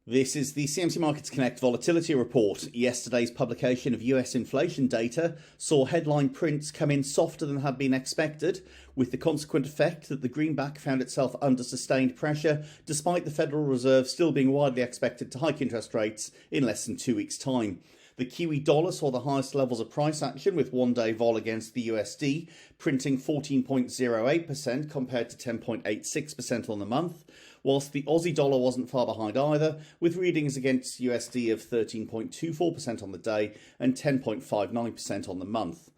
This is the CMC Markets Connect Volatility Report. Yesterday's publication of US inflation data saw headline prints come in softer than had been expected, with the consequent effect that the greenback found itself under sustained pressure, despite the Federal Reserve still being widely expected to hike interest rates in less than 2 weeks' time. The Kiwi dollar saw the highest levels of price action, with one-day vol against the USD printing 14.08% compared to 10.86% on the month, whilst the Aussie dollar wasn't far behind either, with readings against USD of 13.24% on the day and 10.59% on the month.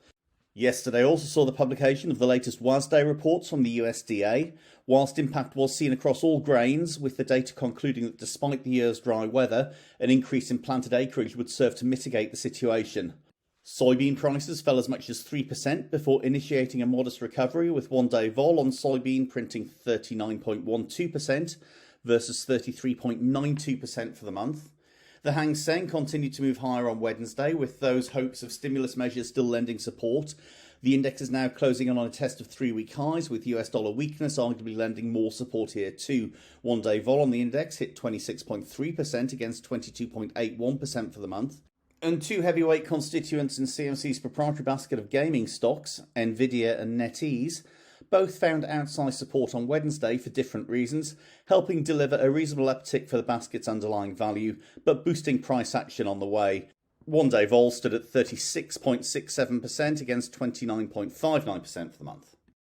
Yesterday also saw the publication of the latest WASD reports from the USDA. Whilst impact was seen across all grains, with the data concluding that despite the year's dry weather, an increase in planted acreage would serve to mitigate the situation. Soybean prices fell as much as 3% before initiating a modest recovery, with one-day vol on soybean printing 39.12% versus 33.92% for the month. The Hang Seng continued to move higher on Wednesday, with those hopes of stimulus measures still lending support. The index is now closing in on a test of 3-week highs, with US dollar weakness arguably lending more support here too. One-day vol on the index hit 26.3% against 22.81% for the month. And two heavyweight constituents in CMC's proprietary basket of gaming stocks, Nvidia and NetEase, both found outsized support on Wednesday for different reasons, helping deliver a reasonable uptick for the basket's underlying value, but boosting price action on the way. One-day vol stood at 36.67% against 29.59% for the month.